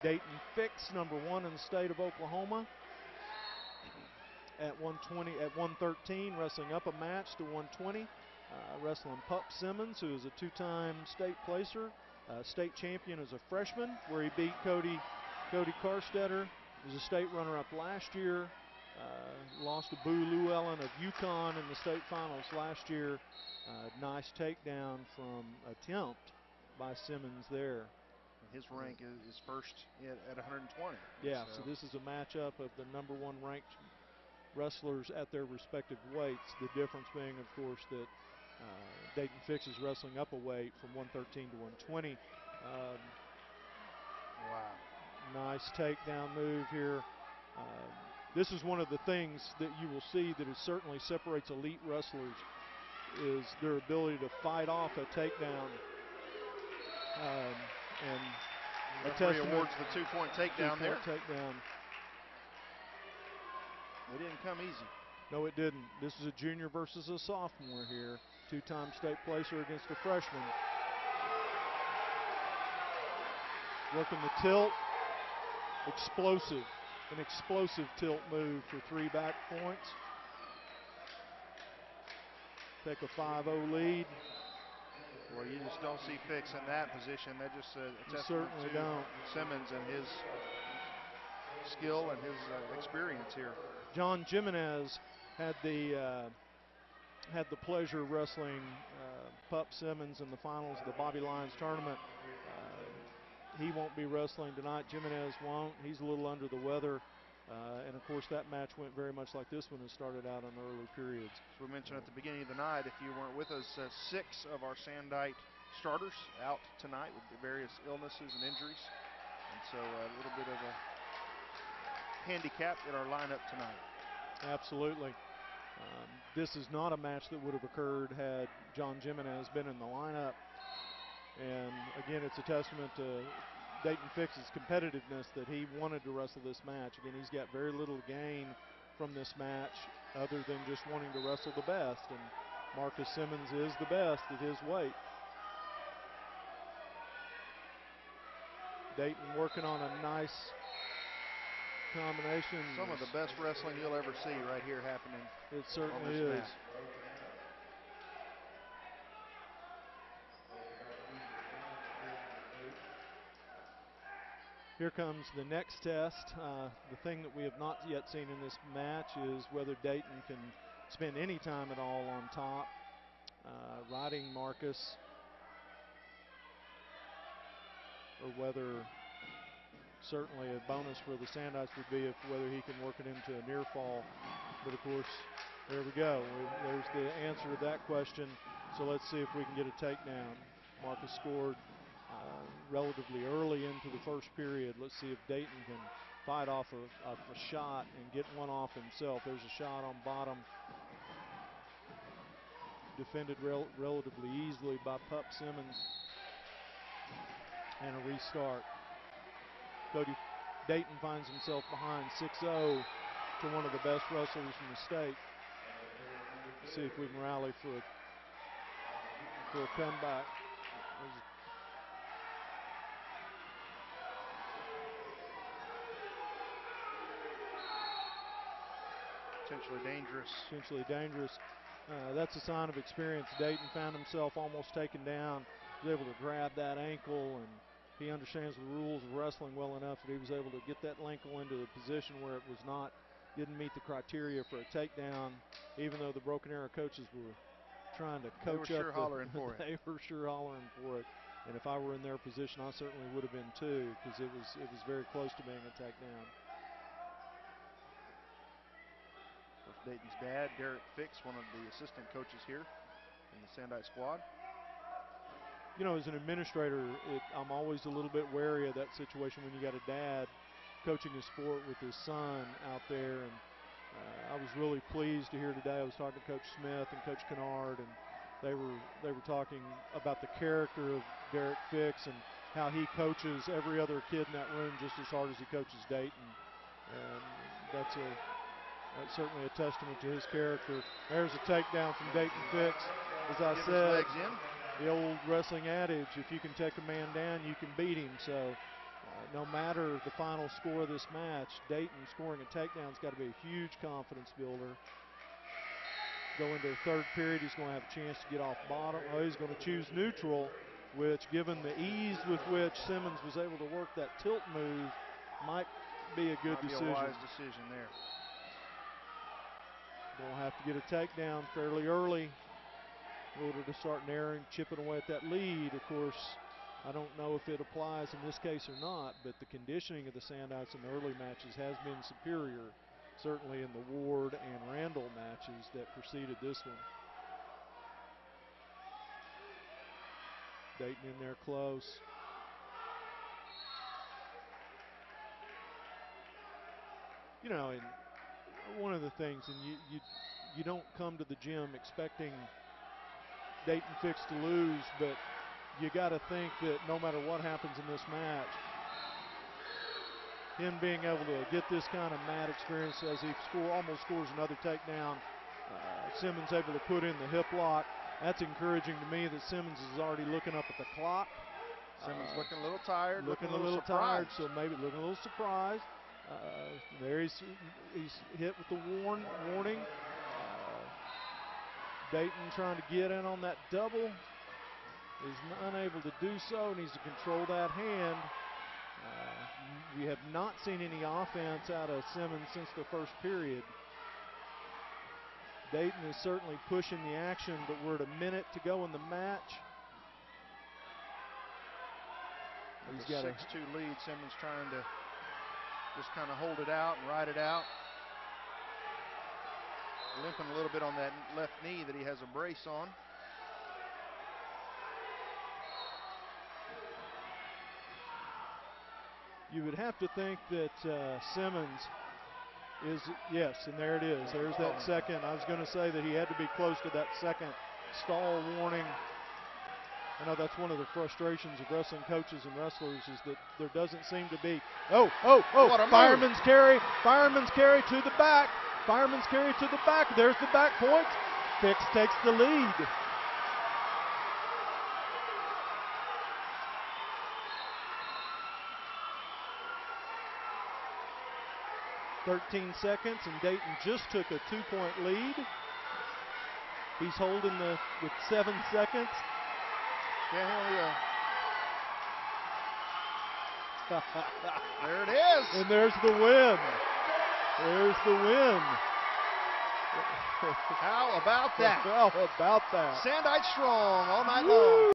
Daton Fix, #1 in the state of Oklahoma, at 120, at 113, wrestling up a match to 120. Wrestling Pup Simmons, who is a 2-time state placer, state champion as a freshman, where he beat Cody Karstetter. He was a state runner-up last year. Lost to Boo Llewellyn of Yukon in the state finals last year. Nice takedown from attempt by Simmons there. His rank is first at 120. Yeah, so this is a matchup of the #1 ranked wrestlers at their respective weights. The difference being, of course, that Daton Fix is wrestling up a weight from 113 to 120. Wow. Nice takedown move here. This is one of the things that you will see that certainly separates elite wrestlers, is their ability to fight off a takedown. And referee awards the 2-point takedown there. Takedown. It didn't come easy. No, it didn't. This is a junior versus a sophomore here. 2-time state placer against a freshman. Working the tilt. Explosive. An explosive tilt move for 3 back points. Take a 5-0 lead. Well, you just don't see Fix in that position. That just a testament certainly to don't. Simmons and his skill and his experience here. John Jimenez had the pleasure of wrestling Pup Simmons in the finals of the Bobby Lyons tournament. He won't be wrestling tonight. Jimenez won't. He's a little under the weather. And, of course, that match went very much like this one has started out in the early periods. As we mentioned at the beginning of the night, if you weren't with us, 6 of our Sandite starters out tonight with various illnesses and injuries. And so a little bit of a handicap in our lineup tonight. Absolutely. This is not a match that would have occurred had John Jimenez been in the lineup. And, again, it's a testament to Daton Fix's competitiveness that he wanted to wrestle this match. Again, he's got very little gain from this match other than just wanting to wrestle the best. And Marcus Simmons is the best at his weight. Daton working on a nice combination. Some of the best wrestling you'll ever see right here happening. It certainly is. Mat. Here comes the next test. The thing that we have not yet seen in this match is whether Daton can spend any time at all on top, riding Marcus, or whether certainly a bonus for the Sandites would be if whether he can work it into a near fall. But, of course, there we go. There's the answer to that question. So let's see if we can get a takedown. Marcus scored relatively early into the first period. Let's see if Daton can fight off a shot and get one off himself. There's a shot on bottom. Defended relatively easily by Pup Simmons. And a restart. Daton finds himself behind 6-0 to one of the best wrestlers in the state. Let's see if we can rally for a comeback. Potentially dangerous. Potentially dangerous. That's a sign of experience. Daton found himself almost taken down. He was able to grab that ankle, and he understands the rules of wrestling well enough that he was able to get that ankle into a position where it was didn't meet the criteria for a takedown, even though the Broken Arrow coaches were trying to coach they were sure hollering for it. They were sure hollering for it. And if I were in their position, I certainly would have been too, because it was very close to being a takedown. Daton's dad, Derek Fix, one of the assistant coaches here in the Sandite squad. You know, as an administrator, I'm always a little bit wary of that situation when you got a dad coaching a sport with his son out there. And I was really pleased to hear today. I was talking to Coach Smith and Coach Kennard, and they were talking about the character of Derek Fix and how he coaches every other kid in that room just as hard as he coaches Daton. And that's certainly a testament to his character. There's a takedown from Daton Fix. As I said, the old wrestling adage, if you can take a man down, you can beat him. So No matter the final score of this match, Daton scoring a takedown has got to be a huge confidence builder. Go into the third period, he's going to have a chance to get off bottom. Oh, he's going to choose neutral, which, given the ease with which Simmons was able to work that tilt move, might be a good decision. Be a wise decision there. Going to have to get a takedown fairly early in order to start narrowing, chipping away at that lead. Of course, I don't know if it applies in this case or not, but the conditioning of the Sandites in the early matches has been superior, certainly in the Ward and Randall matches that preceded this one. Daton in there close. You know, and one of the things, and you don't come to the gym expecting Daton Fix to lose, but you got to think that no matter what happens in this match, him being able to get this kind of mat experience as he almost scores another takedown, Simmons able to put in the hip lock. That's encouraging to me that Simmons is already looking up at the clock. Simmons looking a little tired, looking a little tired, so maybe looking a little surprised. There he's hit with the warning. Daton trying to get in on that double. Is unable to do so, needs to control that hand. We have not seen any offense out of Simmons since the first period. Daton is certainly pushing the action, but we're at a minute to go in the match. He's got a 6-2 lead. Simmons trying to just kind of hold it out and ride it out. Limping a little bit on that left knee that he has a brace on. You would have to think that Simmons is, yes, and there it is. There's that second. I was going to say that he had to be close to that second stall warning. I know that's one of the frustrations of wrestling coaches and wrestlers is that there doesn't seem to be. Oh, fireman's carry to the back. Fireman's carry to the back. There's the back point. Fix takes the lead. .13 seconds, and Daton just took a 2-point lead. He's holding with 7 seconds. There it is. And there's the win. There's the win. How about that? How about that? Sandite strong all night long.